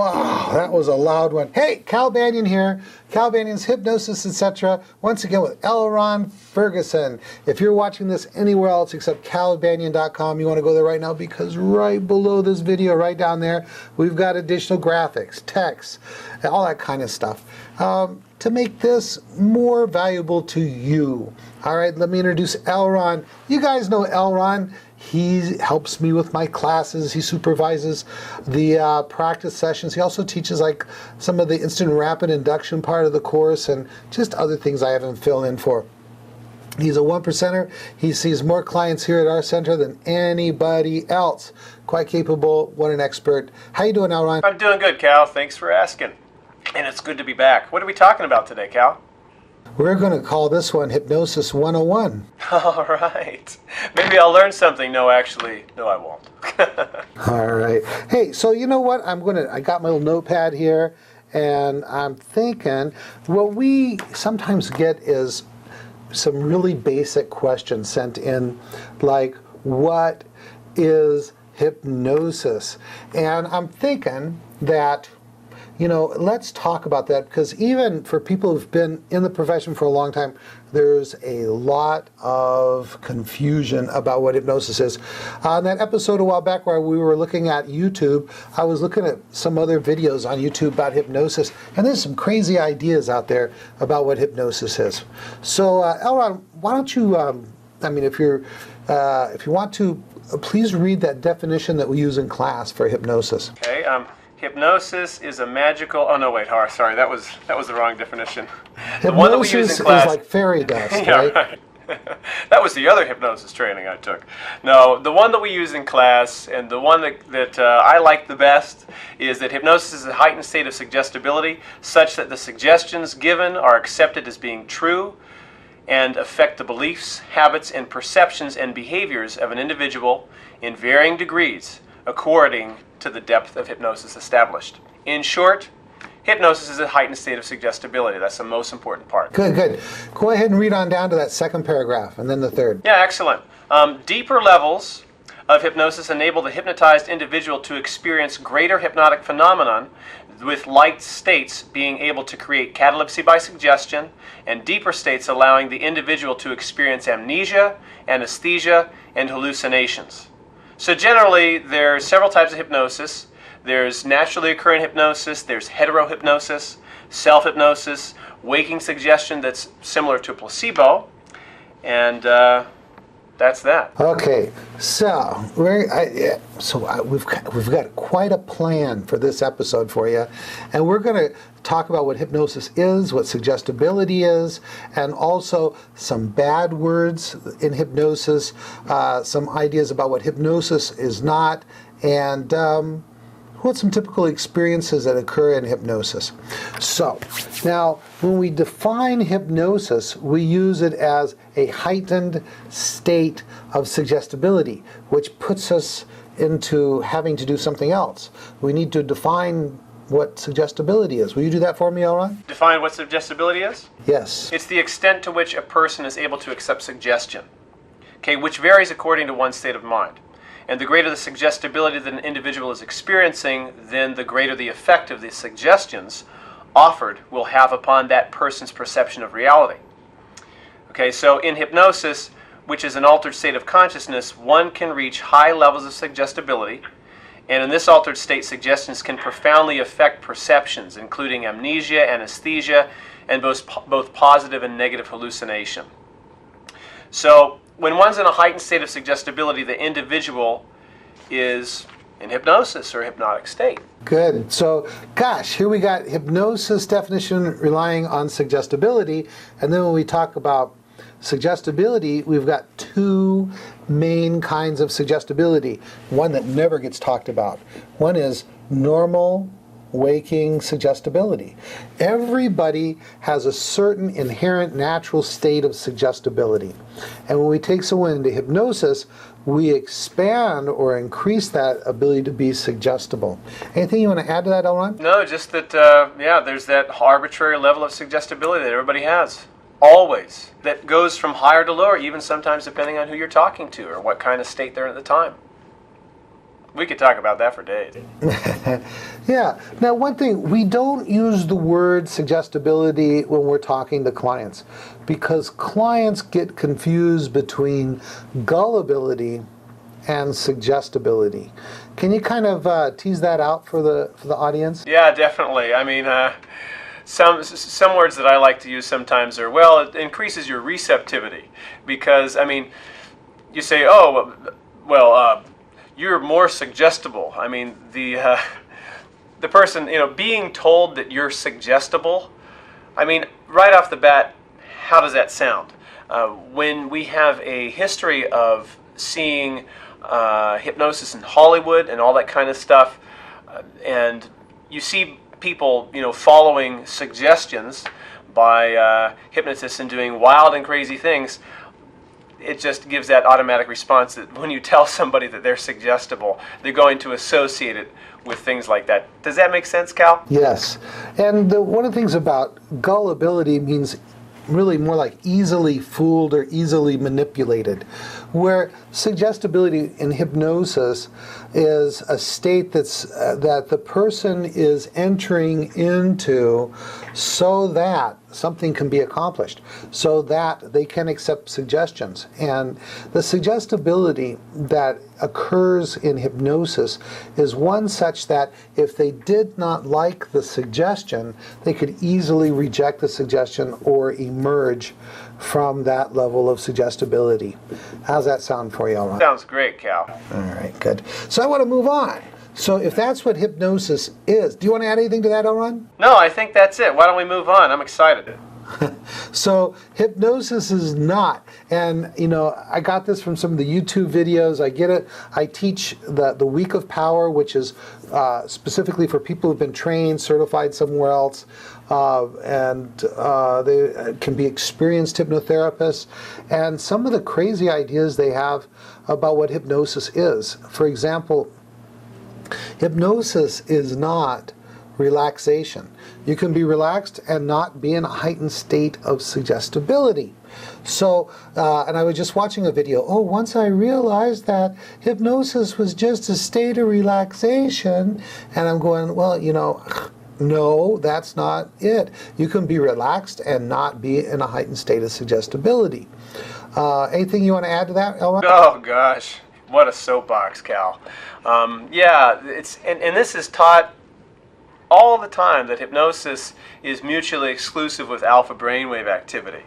Wow, that was a loud one. Hey, Cal Banyan here. Cal Banyan's Hypnosis, etc. Once again with L. Ron Ferguson. If you're watching this anywhere else except calbanyan.com, you want to go there right now because right below this video, right down there, we've got additional graphics, text, all that kind of stuff to make this more valuable to you. All right, let me introduce L. Ron. You guys know L. Ron. He helps me with my classes. He supervises the practice sessions. He also teaches like some of the instant rapid induction part of the course and just other things I have him fill in for. He's a 1%er. He sees more clients here at our center than anybody else. Quite capable. What an expert. How you doing now, Ron? I'm doing good, Cal. Thanks for asking. And it's good to be back. What are we talking about today, Cal? We're going to call this one Hypnosis 101. All right. Maybe I'll learn something. No, actually, no, I won't. All right. Hey, so you know what? I got my little notepad here, and I'm thinking what we sometimes get is some really basic questions sent in, like, what is hypnosis? And I'm thinking that, you know, let's talk about that, because even for people who've been in the profession for a long time, there's a lot of confusion about what hypnosis is. On that episode a while back where we were looking at YouTube, I was looking at some other videos on YouTube about hypnosis, and there's some crazy ideas out there about what hypnosis is. So, Elron, why don't you, if you want to, please read that definition that we use in class for hypnosis. Okay. Hypnosis is a magical. Oh no, wait. Sorry, that was the wrong definition. The one that we use in class is like fairy dust, yeah, right? That was the other hypnosis training I took. No, the one that we use in class, and the one that I like the best, is that hypnosis is a heightened state of suggestibility, such that the suggestions given are accepted as being true, and affect the beliefs, habits, and perceptions and behaviors of an individual in varying degrees, according to the depth of hypnosis established. In short, hypnosis is a heightened state of suggestibility. That's the most important part. Good, good. Go ahead and read on down to that second paragraph, and then the third. Yeah, excellent. Deeper levels of hypnosis enable the hypnotized individual to experience greater hypnotic phenomenon, with light states being able to create catalepsy by suggestion, and deeper states allowing the individual to experience amnesia, anesthesia, and hallucinations. So generally, there are several types of hypnosis. There's naturally occurring hypnosis, there's heterohypnosis, self-hypnosis, waking suggestion that's similar to placebo, and that's that. Okay, so we've got quite a plan for this episode for you, and we're going to talk about what hypnosis is, what suggestibility is, and also some bad words in hypnosis, some ideas about what hypnosis is not, and what some typical experiences that occur in hypnosis. So, now, when we define hypnosis, we use it as a heightened state of suggestibility, which puts us into having to do something else. We need to define what suggestibility is. Will you do that for me, Elron? Define what suggestibility is? Yes. It's the extent to which a person is able to accept suggestion, okay, which varies according to one's state of mind. And the greater the suggestibility that an individual is experiencing, then the greater the effect of the suggestions offered will have upon that person's perception of reality. Okay, so in hypnosis, which is an altered state of consciousness, one can reach high levels of suggestibility, and in this altered state, suggestions can profoundly affect perceptions, including amnesia, anesthesia, and both positive and negative hallucination. So, when one's in a heightened state of suggestibility, the individual is in hypnosis or hypnotic state. Good. So, gosh, here we got hypnosis definition relying on suggestibility, and then when we talk about suggestibility, we've got two main kinds of suggestibility. One that never gets talked about. One is normal waking suggestibility. Everybody has a certain inherent natural state of suggestibility. And when we take someone into hypnosis, we expand or increase that ability to be suggestible. Anything you want to add to that, Elron? No, just that, there's that arbitrary level of suggestibility that everybody has. Always. That goes from higher to lower, even sometimes depending on who you're talking to or what kind of state they're in at the time. We could talk about that for days. Yeah. Now, one thing, we don't use the word suggestibility when we're talking to clients because clients get confused between gullibility and suggestibility. Can you kind of tease that out for the audience? Yeah, definitely. I mean, some words that I like to use sometimes are, well, it increases your receptivity because, I mean, you say, oh, well, you're more suggestible. I mean, the person, being told that you're suggestible, I mean, right off the bat, how does that sound? When we have a history of seeing hypnosis in Hollywood and all that kind of stuff, and you see people, following suggestions by hypnotists and doing wild and crazy things, it just gives that automatic response that when you tell somebody that they're suggestible, they're going to associate it with things like that. Does that make sense, Cal? Yes. And one of the things about gullibility means really more like easily fooled or easily manipulated, where suggestibility in hypnosis is a state that the person is entering into so that something can be accomplished, so that they can accept suggestions. And the suggestibility that occurs in hypnosis is one such that if they did not like the suggestion, they could easily reject the suggestion or emerge from that level of suggestibility. How's that sound for you, Elron? Sounds great, Cal. All right, good. So I want to move on. So if that's what hypnosis is, do you want to add anything to that, Elron? No, I think that's it. Why don't we move on? I'm excited. So hypnosis is not, and I got this from some of the YouTube videos. I get it. I teach the Week of Power, which is specifically for people who've been trained, certified somewhere else, and they can be experienced hypnotherapists. And some of the crazy ideas they have about what hypnosis is. For example, hypnosis is not relaxation. You can be relaxed and not be in a heightened state of suggestibility. So, and I was just watching a video, once I realized that hypnosis was just a state of relaxation, and I'm going, well, no, that's not it. You can be relaxed and not be in a heightened state of suggestibility. Anything you want to add to that, Elron? Oh, gosh. What a soapbox, Cal. Yeah, and this is taught all the time, that hypnosis is mutually exclusive with alpha brainwave activity.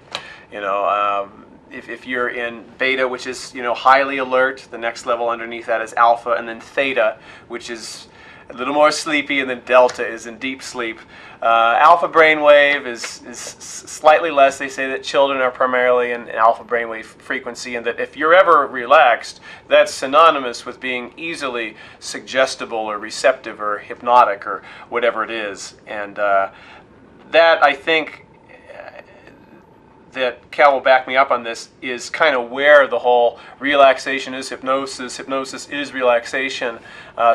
If you're in beta, which is highly alert, the next level underneath that is alpha, and then theta, which is a little more sleepy, and then delta is in deep sleep. Alpha brainwave is slightly less. They say that children are primarily in alpha brainwave frequency, and that if you're ever relaxed, that's synonymous with being easily suggestible or receptive or hypnotic or whatever it is. And that, I think, that Cal will back me up on this, is kind of where the whole relaxation is hypnosis, hypnosis is relaxation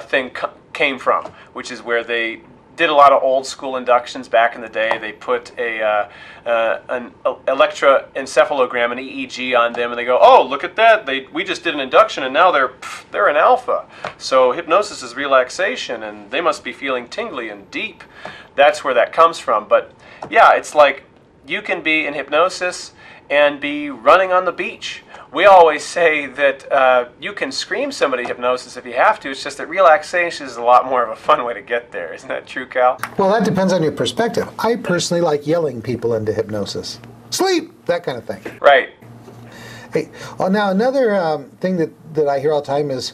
thing came from, which is where they did a lot of old school inductions back in the day. They put an electroencephalogram, an EEG on them, and they go, oh, look at that, we just did an induction and now they're in alpha. So hypnosis is relaxation and they must be feeling tingly and deep. That's where that comes from. But yeah, it's like you can be in hypnosis and be running on the beach. We always say that you can scream somebody hypnosis if you have to. It's just that relaxation is a lot more of a fun way to get there. Isn't that true, Cal? Well, that depends on your perspective. I personally like yelling people into hypnosis. Sleep! That kind of thing. Right. Hey, well, now another thing that I hear all the time is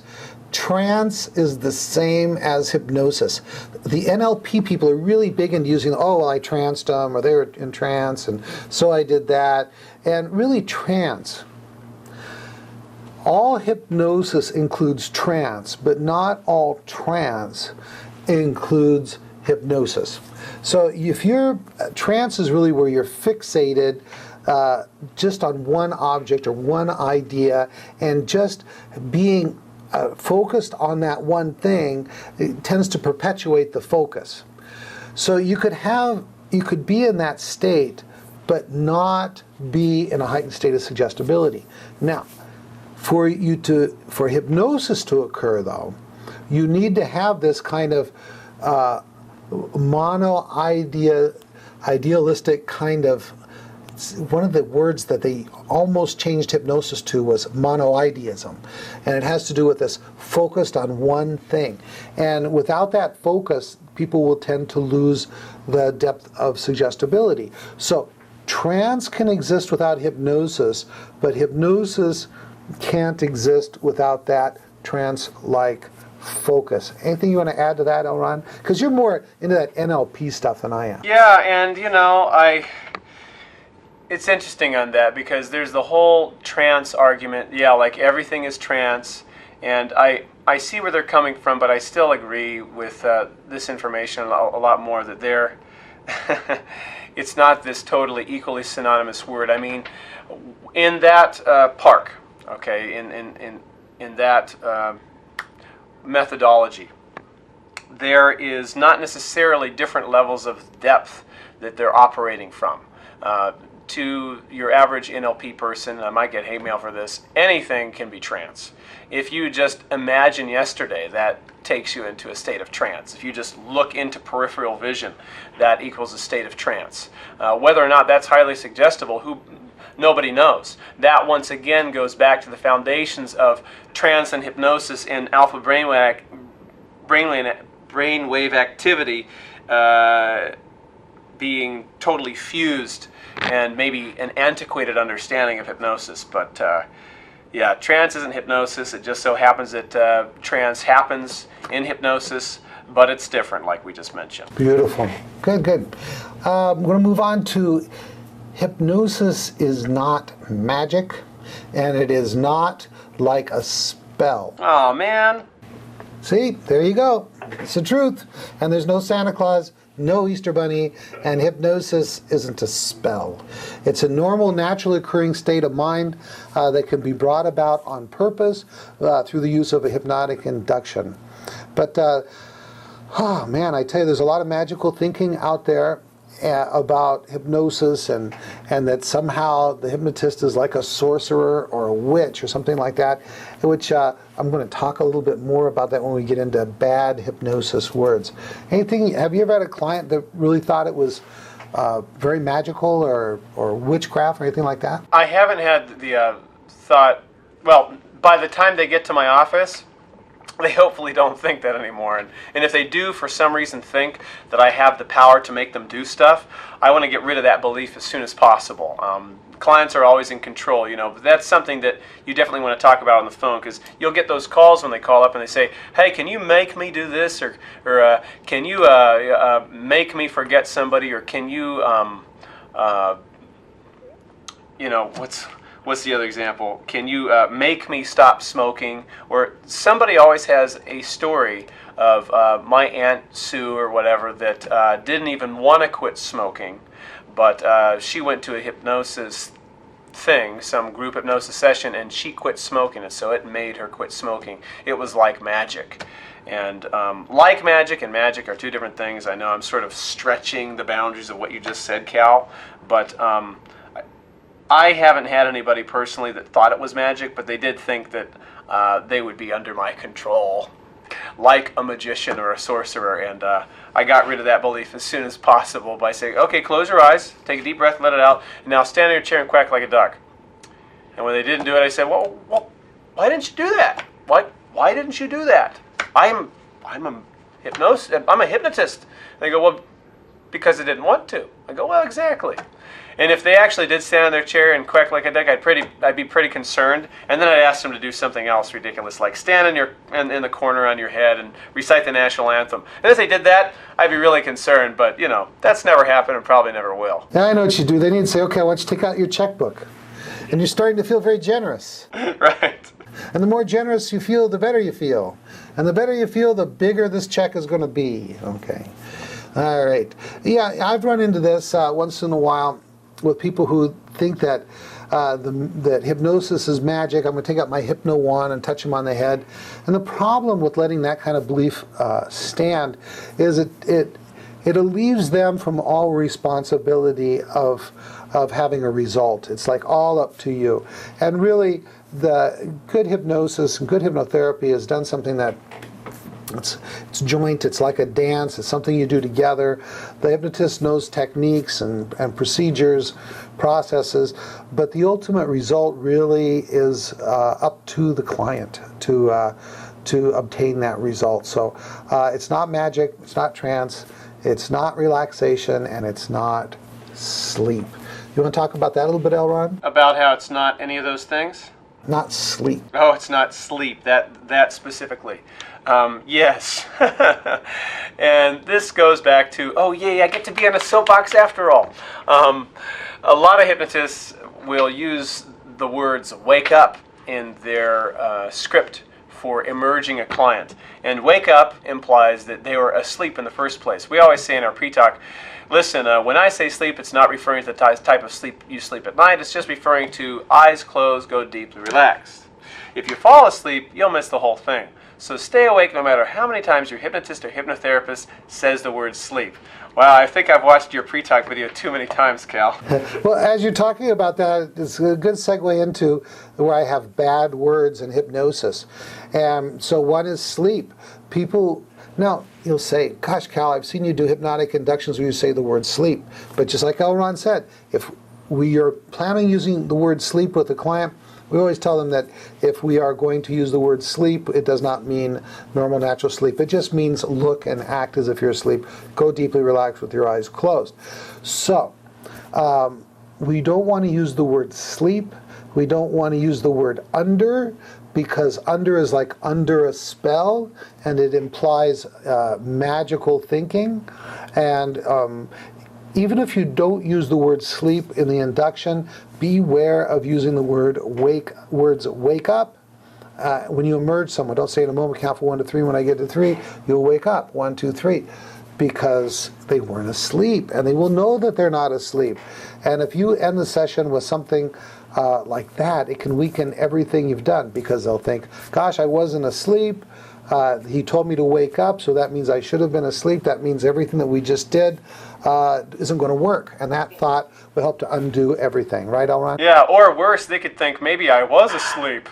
trance is the same as hypnosis. The NLP people are really big into using, I tranced them, or they were in trance, and so I did that. And really, trance. All hypnosis includes trance, but not all trance includes hypnosis. So if trance is really where you're fixated just on one object or one idea, and just being focused on that one thing, it tends to perpetuate the focus. So you could be in that state, but not be in a heightened state of suggestibility. Now, for hypnosis to occur, though, you need to have this kind of idealistic kind of, one of the words that they almost changed hypnosis to was monoideism. And it has to do with this focused on one thing. And without that focus, people will tend to lose the depth of suggestibility. So trance can exist without hypnosis, but hypnosis can't exist without that trance-like focus. Anything you want to add to that, Elron? Because you're more into that NLP stuff than I am. Yeah, and it's interesting on that because there's the whole trance argument. Yeah, like everything is trance, and I see where they're coming from, but I still agree with this information a lot more that they're it's not this totally equally synonymous word. I mean, in that park, okay, in that methodology, there is not necessarily different levels of depth that they're operating from. To your average NLP person, I might get hate mail for this, anything can be trance. If you just imagine yesterday, that takes you into a state of trance. If you just look into peripheral vision, that equals a state of trance. Whether or not that's highly suggestible, nobody knows. That once again goes back to the foundations of trance and hypnosis and alpha brainwave activity being totally fused, and maybe an antiquated understanding of hypnosis. But yeah, trance isn't hypnosis. It just so happens that trance happens in hypnosis, but it's different, like we just mentioned. Beautiful. Good, good. I'm going to move on to hypnosis is not magic, and it is not like a spell. Oh, man. See, there you go. It's the truth. And there's no Santa Claus, no Easter Bunny, and hypnosis isn't a spell. It's a normal, naturally occurring state of mind that can be brought about on purpose through the use of a hypnotic induction. But, oh man, I tell you, there's a lot of magical thinking out there about hypnosis, and that somehow the hypnotist is like a sorcerer or a witch or something like that, which I'm going to talk a little bit more about that when we get into bad hypnosis words. Have you ever had a client that really thought it was very magical or witchcraft or anything like that? I haven't had the thought, well, by the time they get to my office, they hopefully don't think that anymore. And if they do, for some reason, think that I have the power to make them do stuff, I want to get rid of that belief as soon as possible. Clients are always in control, but that's something that you definitely want to talk about on the phone, because you'll get those calls when they call up and they say, hey, can you make me do this? Or can you make me forget somebody? Or can you, what's the other example? Can you make me stop smoking? Or somebody always has a story of my Aunt Sue or whatever that didn't even want to quit smoking, but she went to a hypnosis thing, some group hypnosis session, and she quit smoking, and so it made her quit smoking. It was like magic. And like magic and magic are two different things. I know I'm sort of stretching the boundaries of what you just said, Cal, but I haven't had anybody personally that thought it was magic, but they did think that they would be under my control, like a magician or a sorcerer, and I got rid of that belief as soon as possible by saying, okay, close your eyes, take a deep breath, let it out, and now stand in your chair and quack like a duck. And when they didn't do it, I said, well, why didn't you do that? Why didn't you do that? I'm a hypnotist. And they go, well, because I didn't want to. I go, well, exactly. And if they actually did stand in their chair and quack like a duck, I'd be pretty concerned. And then I'd ask them to do something else ridiculous, like stand in the corner on your head and recite the national anthem. And if they did that, I'd be really concerned. But that's never happened and probably never will. Yeah, I know what you do. They need to say, okay, why don't you take out your checkbook? And you're starting to feel very generous. Right. And the more generous you feel, the better you feel. And the better you feel, the bigger this check is going to be. Okay. All right. Yeah, I've run into this once in a while with people who think that that hypnosis is magic. I'm going to take out my hypno wand and touch them on the head. And the problem with letting that kind of belief stand is it relieves them from all responsibility of having a result. It's like all up to you. And really, the good hypnosis and good hypnotherapy has done something that it's joint, it's like a dance, it's something you do together. The hypnotist knows techniques and procedures, processes, but the ultimate result really is up to the client to obtain that result. So it's not magic, it's not trance, it's not relaxation, and it's not sleep. You want to talk about that a little bit, Elron? About how it's not any of those things? Not sleep. Oh, it's not sleep, that specifically. Yes. And this goes back to, oh yay, I get to be on a soapbox after all. A lot of hypnotists will use the words wake up in their script for emerging a client. And wake up implies that they were asleep in the first place. We always say in our pre-talk, listen, when I say sleep, it's not referring to the type of sleep you sleep at night. It's just referring to eyes closed, go deeply relaxed. If you fall asleep, you'll miss the whole thing. So stay awake no matter how many times your hypnotist or hypnotherapist says the word sleep. Wow, I think I've watched your pre-talk video too many times, Cal. Well, as you're talking about that, it's a good segue into where I have bad words in hypnosis. And so one is sleep. People, now you'll say, gosh, Cal, I've seen you do hypnotic inductions where you say the word sleep. But just like Elron said, if we are planning using the word sleep with a client, we always tell them that if we are going to use the word sleep, it does not mean normal, natural sleep. It just means look and act as if you're asleep. Go deeply relaxed with your eyes closed. So, we don't want to use the word sleep. We don't want to use the word under, because under is like under a spell, and it implies magical thinking. And even if you don't use the word sleep in the induction, beware of using the words wake up. When you emerge someone, don't say in a moment, count from 1 to 3. When I get to 3, you'll wake up. 1, 2, 3. Because they weren't asleep, and they will know that they're not asleep. And if you end the session with something like that, it can weaken everything you've done, because they'll think, gosh, I wasn't asleep. He told me to wake up, so that means I should have been asleep. That means everything that we just did isn't going to work. And that thought will help to undo everything. Right, Elron? Yeah, or worse, they could think maybe I was asleep.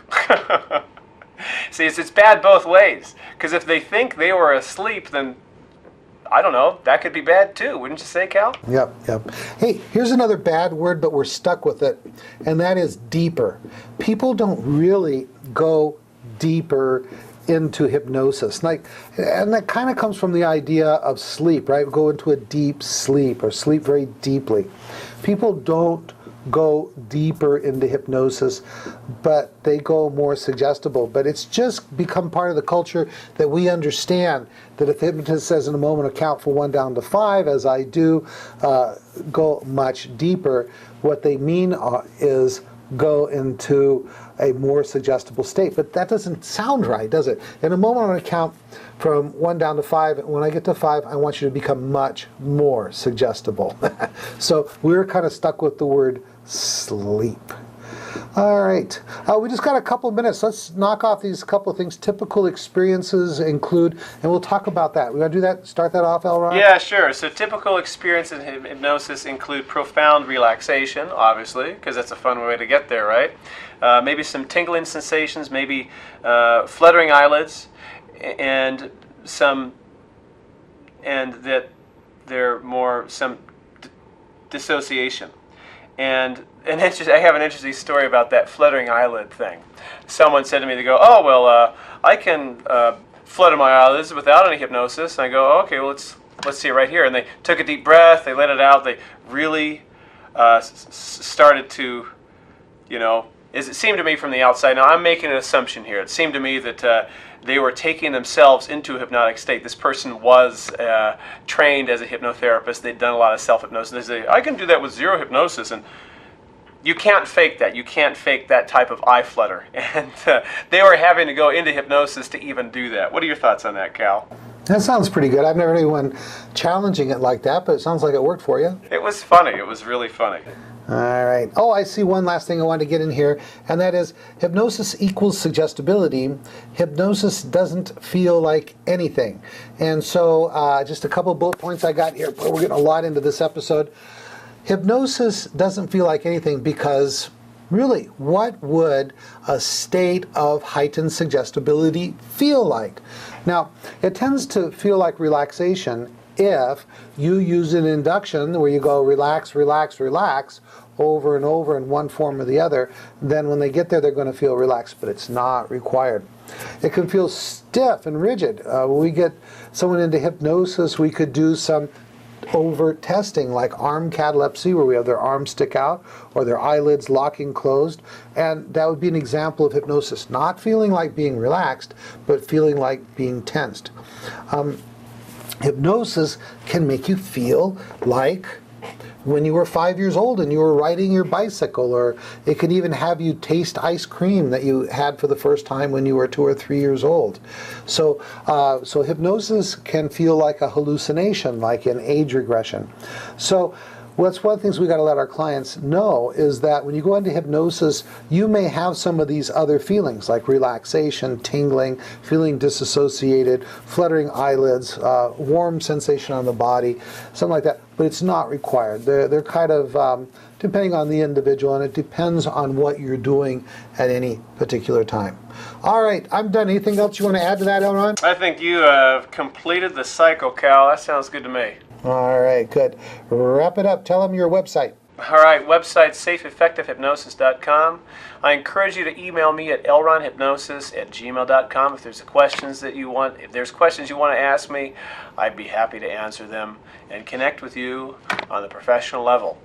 See, it's bad both ways. Because if they think they were asleep, then, I don't know, that could be bad too. Wouldn't you say, Cal? Yep. Hey, here's another bad word, but we're stuck with it. And that is deeper. People don't really go deeper into hypnosis. And that kind of comes from the idea of sleep, right? Go into a deep sleep or sleep very deeply. People don't go deeper into hypnosis, but they go more suggestible. But it's just become part of the culture that we understand that if the hypnotist says in a moment, count from 1 down to 5, as I do, go much deeper, what they mean is go into a more suggestible state. But that doesn't sound right, does it? In a moment, I'm going to count from 1 down to 5. And when I get to 5, I want you to become much more suggestible. So we're kind of stuck with the word sleep. All right. We just got a couple of minutes. Let's knock off these couple of things. Typical experiences include, and we'll talk about that. We want to do that? Start that off, Elron? Yeah, sure. So typical experiences in hypnosis include profound relaxation, obviously, because that's a fun way to get there, right? Maybe some tingling sensations, maybe fluttering eyelids, and that they're more some dissociation. And I have an interesting story about that fluttering eyelid thing. Someone said to me, they go, oh, well, I can flutter my eyelids without any hypnosis. And I go, oh, okay, well, let's see it right here. And they took a deep breath, they let it out, they really started to, as it seemed to me from the outside. Now, I'm making an assumption here. It seemed to me that they were taking themselves into a hypnotic state. This person was trained as a hypnotherapist. They'd done a lot of self-hypnosis. They say, I can do that with zero hypnosis. And you can't fake that. You can't fake that type of eye flutter. And they were having to go into hypnosis to even do that. What are your thoughts on that, Cal? That sounds pretty good. I've never heard anyone challenging it like that, but it sounds like it worked for you. It was funny. It was really funny. All right. Oh, I see one last thing I wanted to get in here, and that is hypnosis equals suggestibility. Hypnosis doesn't feel like anything. And so just a couple bullet points I got here. We're getting a lot into this episode. Hypnosis doesn't feel like anything because really, what would a state of heightened suggestibility feel like? Now, it tends to feel like relaxation if you use an induction where you go relax, relax, relax over and over in one form or the other. Then when they get there, they're going to feel relaxed, but it's not required. It can feel stiff and rigid. When we get someone into hypnosis, we could do some overt testing like arm catalepsy, where we have their arms stick out or their eyelids locking closed, and that would be an example of hypnosis, not feeling like being relaxed, but feeling like being tensed. Hypnosis can make you feel like when you were 5 years old and you were riding your bicycle, or it can even have you taste ice cream that you had for the first time when you were 2 or 3 years old. So hypnosis can feel like a hallucination, like an age regression. So what's one of the things we got to let our clients know is that when you go into hypnosis, you may have some of these other feelings like relaxation, tingling, feeling disassociated, fluttering eyelids, warm sensation on the body, something like that. But it's not required. They're kind of depending on the individual, and it depends on what you're doing at any particular time. All right, I'm done. Anything else you want to add to that, Elron? I think you have completed the cycle, Cal. That sounds good to me. All right, good. Wrap it up. Tell them your website. All right, website safeeffectivehypnosis.com. I encourage you to email me at lronhypnosis@gmail.com if there's questions that you want. If there's questions you want to ask me, I'd be happy to answer them and connect with you on the professional level.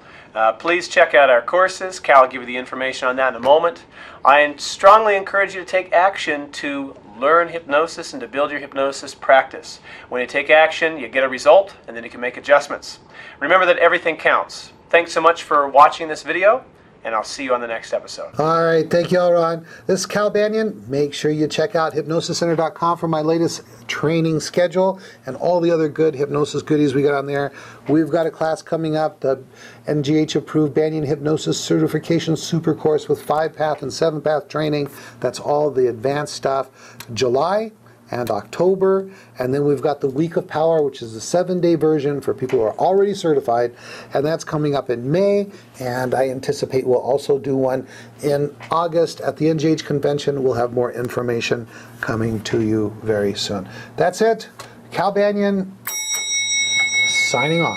Please check out our courses. Cal will give you the information on that in a moment. I strongly encourage you to take action to learn hypnosis and to build your hypnosis practice. When you take action, you get a result, and then you can make adjustments. Remember that everything counts. Thanks so much for watching this video, and I'll see you on the next episode. All right, thank you, Elron. This is Cal Banyan. Make sure you check out hypnosiscenter.com for my latest training schedule and all the other good hypnosis goodies we got on there. We've got a class coming up, the NGH-approved Banyan Hypnosis Certification Super Course with 5-path and 7-path training. That's all the advanced stuff. July and October, and then we've got the Week of Power, which is the 7-day version for people who are already certified, and that's coming up in May, and I anticipate we'll also do one in August at the NGH convention. We'll have more information coming to you very soon. That's it. Cal Banyan signing off.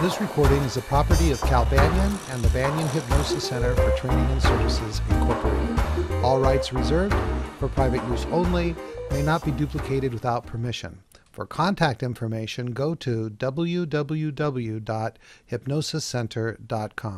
This recording is the property of Cal Banyan and the Banyan Hypnosis Center for Training and Services, Incorporated. All rights reserved, for private use only, may not be duplicated without permission. For contact information, go to www.hypnosiscenter.com.